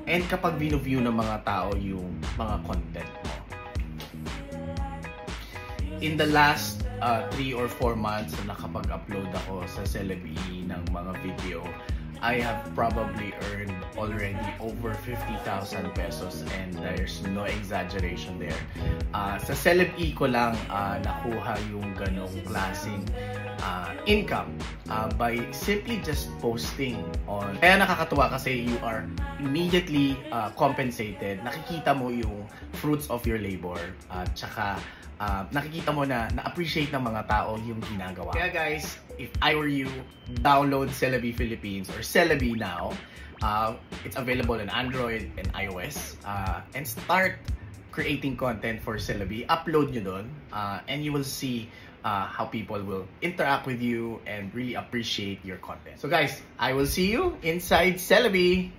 and kapag view ng mga tao yung mga content mo. In the last 3 or 4 months na nakapag-upload ako sa Celebi ng mga video, I have probably earned already over 50,000 pesos, and there's no exaggeration there. Sa Celebi ko lang nakuha yung ganong klaseng income by simply just posting on. Kaya nakakatuwa kasi you are immediately compensated. Nakikita mo yung fruits of your labor, at saka nakikita mo na na-appreciate ng mga tao yung ginagawa. Kaya guys, if I were you, download Celebi Philippines or Celebi now. It's available on Android and iOS. And start creating content for Celebi. Upload nyo dun, and you will see how people will interact with you and really appreciate your content. So guys, I will see you inside Celebi.